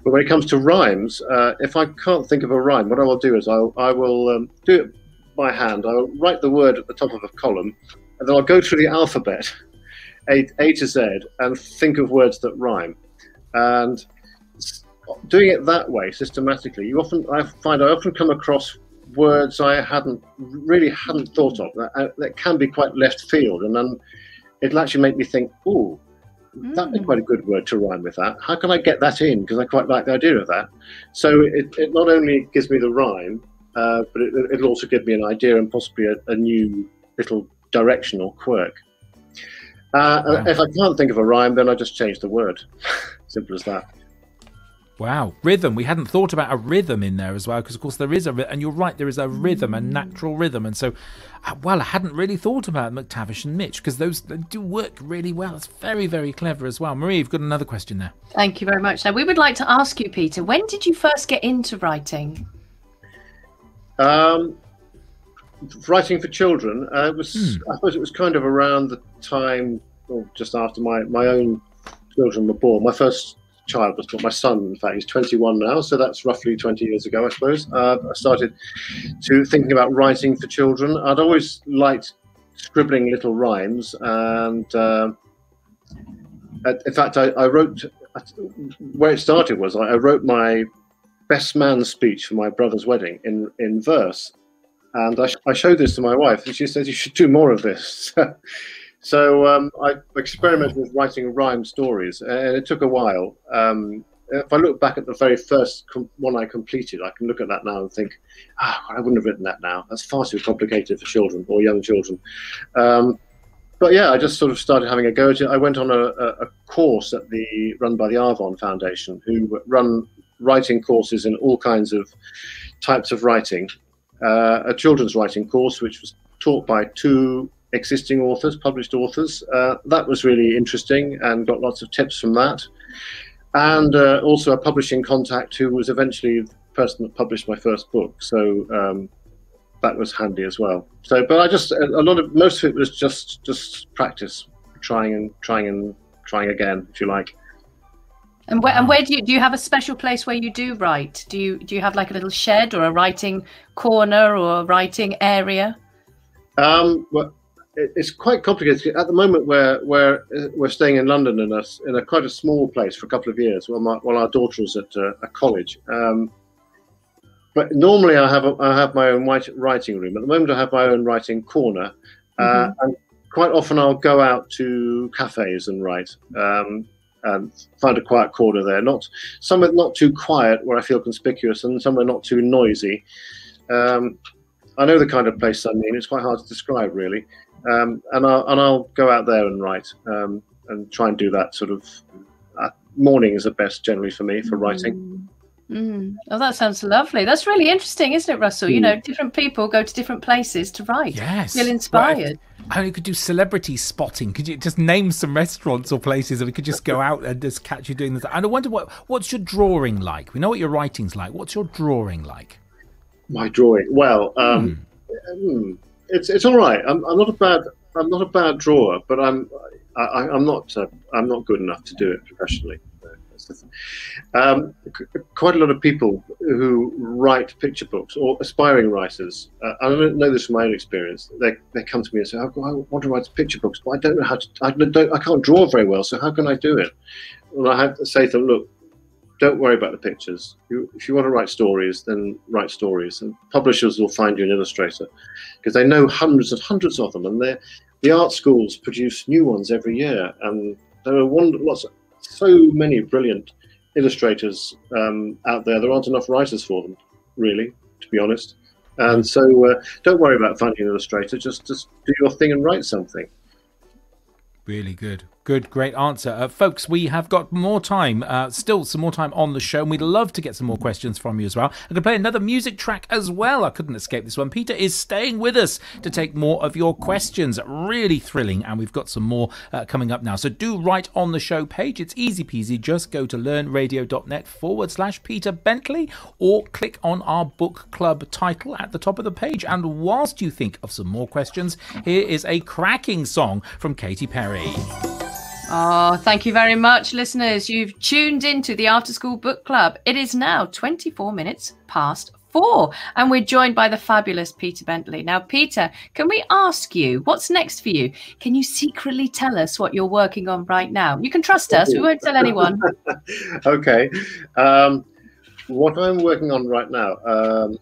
But when it comes to rhymes, if I can't think of a rhyme, what I will do is I will do it by hand. I'll write the word at the top of a column, and then I'll go through the alphabet, A to Z, and think of words that rhyme. And doing it that way, systematically, I find I often come across words I hadn't thought of that can be quite left field, and then it'll actually make me think, oh, that'd be quite a good word to rhyme with that. How can I get that in? Because I quite like the idea of that. So it not only gives me the rhyme, but it'll also give me an idea and possibly a new little direction or quirk. Wow. If I can't think of a rhyme, then I just change the word. Simple as that. Wow, rhythm. We hadn't thought about a rhythm in there as well, because of course there is and you're right, there is a rhythm, a natural rhythm. And so, I hadn't really thought about McTavish and Mitch, because they do work really well. It's very, very clever as well. Marie, you've got another question there. Thank you very much. Now, we would like to ask you, Peter, when did you first get into writing? Writing for children, I suppose it was kind of around the time, or just after my own children were born. My first child was born, my son, in fact, he's 21 now, so that's roughly 20 years ago, I suppose. I started thinking about writing for children. I'd always liked scribbling little rhymes, and in fact, I wrote, where it started was I wrote my best man speech for my brother's wedding in verse, and I showed this to my wife, and she says, you should do more of this. So I experimented with writing rhyme stories, and it took a while. If I look back at the very first one I completed, I can look at that now and think, I wouldn't have written that now. That's far too complicated for children or young children. But yeah, I just sort of started having a go at it. I went on a course run by the Arvon Foundation, who run writing courses in all kinds of types of writing. A children's writing course, which was taught by two existing authors, published authors. That was really interesting, and got lots of tips from that. And also a publishing contact who was eventually the person that published my first book. So that was handy as well. So, but most of it was just practice, trying again, if you like. And where do you have a special place where you do write? Do you have like a little shed or a writing corner or a writing area? Well, it's quite complicated at the moment. We're staying in London in a quite a small place for a couple of years while our daughter is at a college. But normally I have my own writing room. At the moment I have my own writing corner, and quite often I'll go out to cafes and write. And find a quiet corner there, somewhere not too quiet where I feel conspicuous, and somewhere not too noisy. I know the kind of place I mean. It's quite hard to describe, really. And I'll go out there and write, and try and do that sort of mornings are best generally for me for writing. Oh, that sounds lovely. That's really interesting, isn't it, Russell? You know, different people go to different places to write. Yes. Feel inspired. And you could do celebrity spotting. Could you just name some restaurants or places, and we could just go out and just catch you doing this? And I wonder what's your drawing like? We know what your writing's like. What's your drawing like? My drawing, well, it's all right. I'm not a bad drawer, but I'm not good enough to do it professionally. Quite a lot of people who write picture books, or aspiring writers, I don't know this from my own experience. They come to me and say, "I want to write picture books, but I don't know how to. I can't draw very well. So how can I do it?" And I have to say to them, "Look, don't worry about the pictures. If you want to write stories, then write stories, and publishers will find you an illustrator, because they know hundreds of them, and the art schools produce new ones every year, and there are so many brilliant illustrators out there. There aren't enough writers for them, really, to be honest. And so don't worry about finding an illustrator. Just do your thing and write something." Really good. Great answer. Folks, we have got more time, still some more time on the show, and we'd love to get some more questions from you as well. I could play another music track as well. I couldn't escape this one. Peter is staying with us to take more of your questions. Really thrilling, and we've got some more coming up now. So do write on the show page. It's easy peasy. Just go to learnradio.net/Peter Bentley, or click on our book club title at the top of the page. And whilst you think of some more questions, here is a cracking song from Katy Perry. Oh, thank you very much, listeners. You've tuned into the After School Book Club. It is now 24 minutes past 4, and we're joined by the fabulous Peter Bentley. Now, Peter, can we ask you, what's next for you? Can you secretly tell us what you're working on right now? You can trust us. We won't tell anyone. Okay. What I'm working on right now,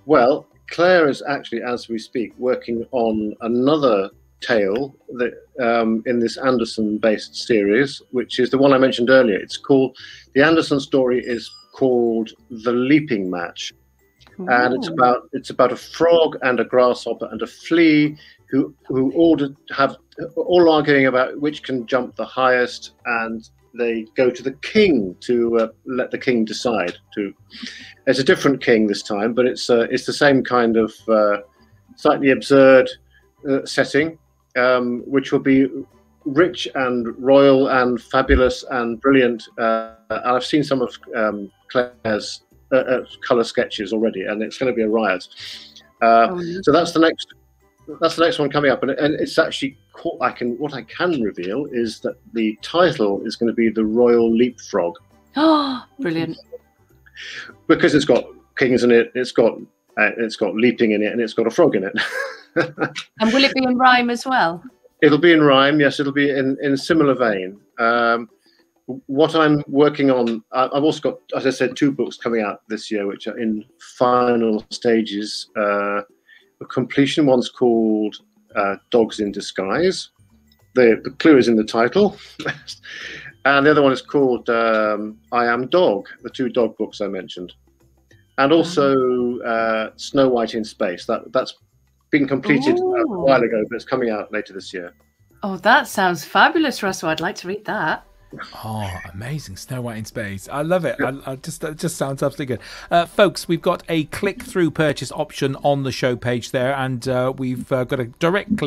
well, Claire is actually, as we speak, working on another tale that in this Anderson-based series, which is the one I mentioned earlier. It's called, the Anderson story is called The Leaping Match. Ooh. And it's about a frog and a grasshopper and a flea who all arguing about which can jump the highest, and they go to the king to let the king decide. It's a different king this time, but it's the same kind of slightly absurd setting. Which will be rich and royal and fabulous and brilliant. And I've seen some of Claire's colour sketches already, and it's going to be a riot. So that's the next one coming up, and it's actually what I can reveal is that the title is going to be The Royal Leapfrog. Oh, brilliant! Because it's got kings in it, it's got leaping in it, and it's got a frog in it. And will it be in rhyme as well? It'll be in rhyme, yes. It'll be in a similar vein. What I'm working on, I've also got, as I said, 2 books coming out this year, which are in final stages of completion. One's called Dogs in Disguise. The clue is in the title. And the other one is called I Am Dog, the 2 dog books I mentioned. And also Snow White in Space. That's been completed a while ago, but it's coming out later this year. Oh, that sounds fabulous, Russell. I'd like to read that. Oh, amazing. Snow White in Space. I love it. It just sounds absolutely good. Folks, we've got a click-through purchase option on the show page there, and we've got a direct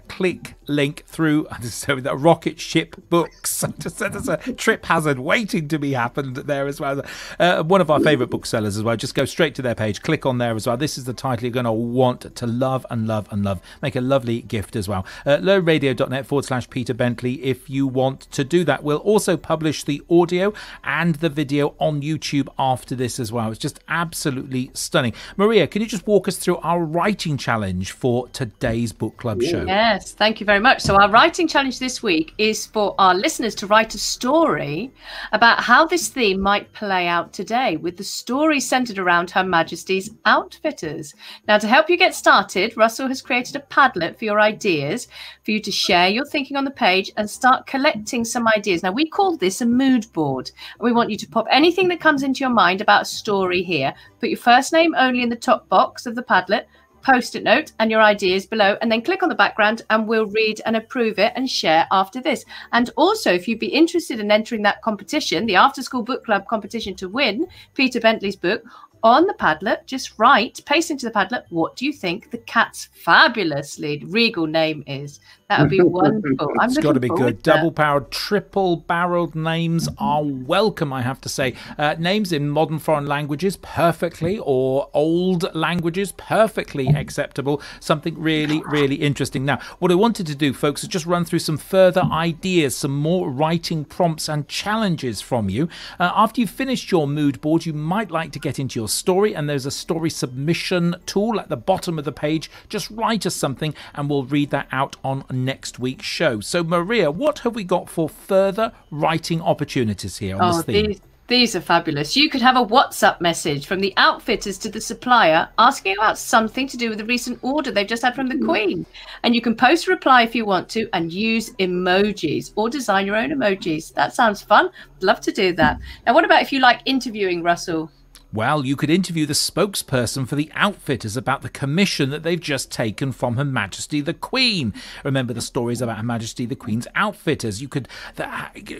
click link through that rocket ship books. Just there's a trip hazard waiting to be happened there as well. One of our favourite booksellers as well. Just go straight to their page, click on there as well. This is the title you're going to want to love and love and love. Make a lovely gift as well. learnradio.net/Peter Bentley if you want to do that. We'll also publish the audio and the video on YouTube after this as well. It's just absolutely stunning. Maria, can you just walk us through our writing challenge for today's book club show? Yes, thank you very much. So our writing challenge this week is for our listeners to write a story about how this theme might play out today, with the story centered around Her Majesty's Outfitters. Now, to help you get started, Russell has created a Padlet for your ideas, for you to share your thinking on the page and start collecting some ideas. Now, we call this a mood board. We want you to pop anything that comes into your mind about a story here. Put your first name only in the top box of the Padlet. Post-it note and your ideas below, and then click on the background and we'll read and approve it and share after this. And also, if you'd be interested in entering that competition, the After School Book Club competition to win Peter Bentley's book, on the Padlet, just paste into the Padlet, what do you think the cat's fabulously regal name is? That would be wonderful. It's got to be good. Double-powered, triple-barreled names are welcome, I have to say. Names in modern foreign languages, perfectly, or old languages, perfectly acceptable. Something really, really interesting. Now, what I wanted to do, folks, is just run through some further ideas, some more writing prompts and challenges from you. After you've finished your mood board, you might like to get into your story, and there's a story submission tool at the bottom of the page. Just write us something, and we'll read that out on next week's show. So, Maria, what have we got for further writing opportunities here on this theme? These are fabulous. You could have a WhatsApp message from the outfitters to the supplier asking about something to do with the recent order they've just had from the Queen. And you can post a reply if you want to and use emojis or design your own emojis. That sounds fun. Love to do that. Now, what about if you like interviewing, Russell? Well, you could interview the spokesperson for the outfitters about the commission that they've just taken from Her Majesty the Queen. Remember the stories about Her Majesty the Queen's outfitters. You could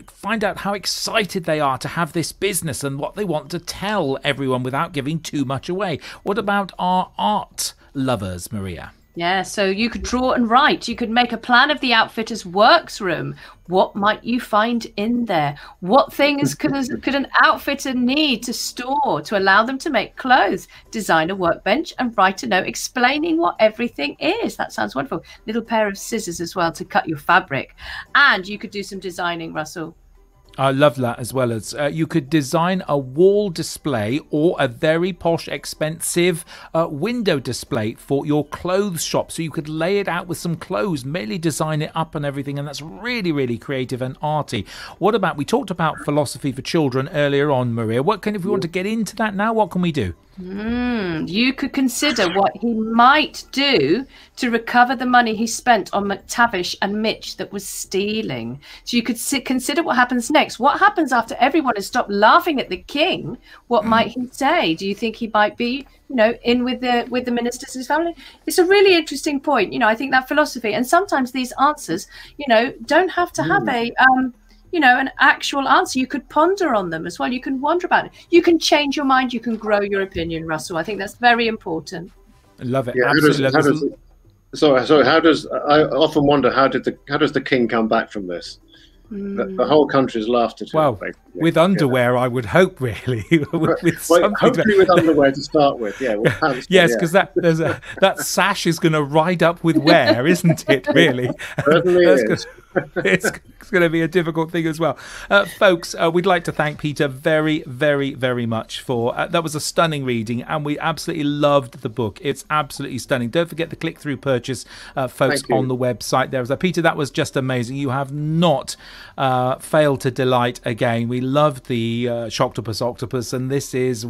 find out how excited they are to have this business and what they want to tell everyone without giving too much away. What about our art lovers, Maria? Yeah, so you could draw and write. You could make a plan of the outfitter's works room. What might you find in there? What things could an outfitter need to store to allow them to make clothes? Design a workbench and write a note explaining what everything is. That sounds wonderful. Little pair of scissors as well to cut your fabric. And you could do some designing, Russell. I love that, as well as you could design a wall display or a very posh, expensive window display for your clothes shop. So you could lay it out with some clothes, merely design it up and everything. And that's really, really creative and arty. What about, we talked about philosophy for children earlier on, Maria. If we want to get into that now, what can we do? You could consider what he might do to recover the money he spent on McTavish and Mitch that was stealing. So you could consider what happens next. What happens after everyone has stopped laughing at the king? What might he say? Do you think he might be, in with the ministers and his family? It's a really interesting point. I think that philosophy, and sometimes these answers, don't have to have an actual answer. You could ponder on them as well. You can wonder about it. You can change your mind. You can grow your opinion, Russell. I think that's very important. I love it. Yeah, absolutely. I often wonder how does the king come back from this? The whole country's laughed at him. Well, with underwear, I would hope, really. Hopefully with underwear to start with, yeah. With pants, yes, because that sash is going to ride up with wear, isn't it, really? Certainly is. It's going to be a difficult thing as well. Folks, we'd like to thank Peter very, very, very much for that was a stunning reading, and we absolutely loved the book. It's absolutely stunning. Don't forget the click-through purchase, folks, on the website there. Peter, that was just amazing. You have not failed to delight again. We loved the Shocktopus Octopus, and this is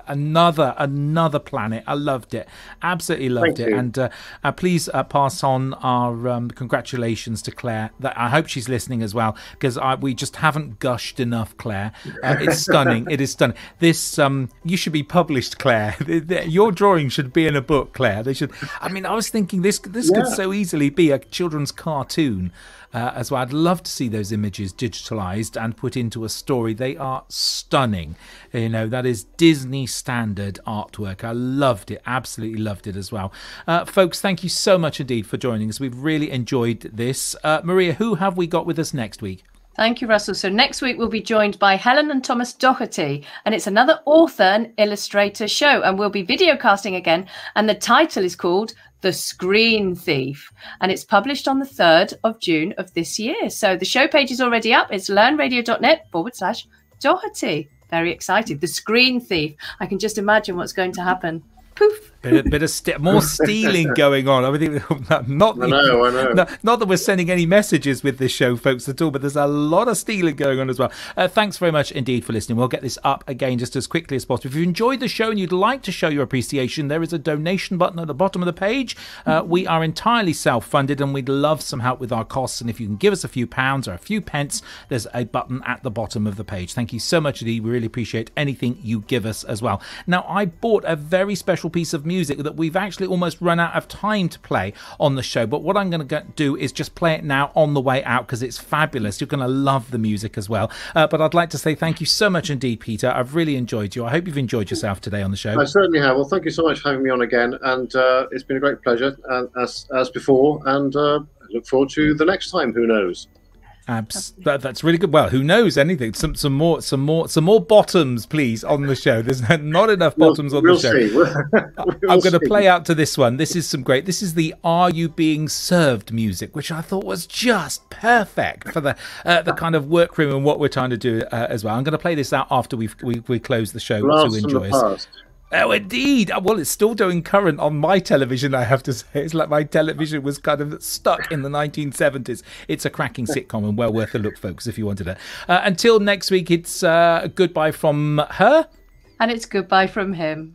another planet. I loved it. Absolutely loved it. And please pass on our congratulations to Claire. That I hope she's listening as well, because we just haven't gushed enough, Claire. It's stunning. It is stunning. This you should be published, Claire. Your drawing should be in a book, Claire. They should. I mean, I was thinking this could so easily be a children's cartoon as well. I'd love to see those images digitalized and put into a story. They are stunning. That is Disney standard artwork. I loved it. Absolutely loved it as well. Folks, thank you so much indeed for joining us. We've really enjoyed this. Maria, who have we got with us next week? Thank you, Russell. So next week we'll be joined by Helen and Thomas Doherty, and it's another author and illustrator show, and we'll be video casting again, and the title is called The Screen Thief, and it's published on the 3rd of June of this year. So the show page is already up. It's learnradio.net/Doherty. Very excited. The Screen Thief. I can just imagine what's going to happen. Poof. Bit of more stealing going on. I think I know. Not that we're sending any messages with this show, folks, at all, but there's a lot of stealing going on as well. Thanks very much indeed for listening. We'll get this up again just as quickly as possible. If you enjoyed the show and you'd like to show your appreciation, there is a donation button at the bottom of the page. We are entirely self-funded, and we'd love some help with our costs. And if you can give us a few pounds or a few pence, there's a button at the bottom of the page. Thank you so much indeed. We really appreciate anything you give us as well. Now, I bought a very special piece of music that we've actually almost run out of time to play on the show. But what I'm going to do is just play it now on the way out because it's fabulous. You're going to love the music as well. But I'd like to say thank you so much indeed, Peter. I've really enjoyed you. I hope you've enjoyed yourself today on the show. I certainly have. Well, thank you so much for having me on again. And it's been a great pleasure, as before. And I look forward to the next time. Who knows? That's really good. Well, who knows anything? Some more bottoms, please, on the show. There's not enough bottoms on the show. I'm going to play out to this one. This is the "Are You Being Served" music, which I thought was just perfect for the kind of workroom and what we're trying to do as well. I'm going to play this out after we close the show to enjoy us. Oh, indeed. Well, it's still doing current on my television, I have to say. It's like my television was kind of stuck in the 1970s. It's a cracking sitcom and well worth a look, folks, if you wanted it. Until next week, it's goodbye from her. And it's goodbye from him.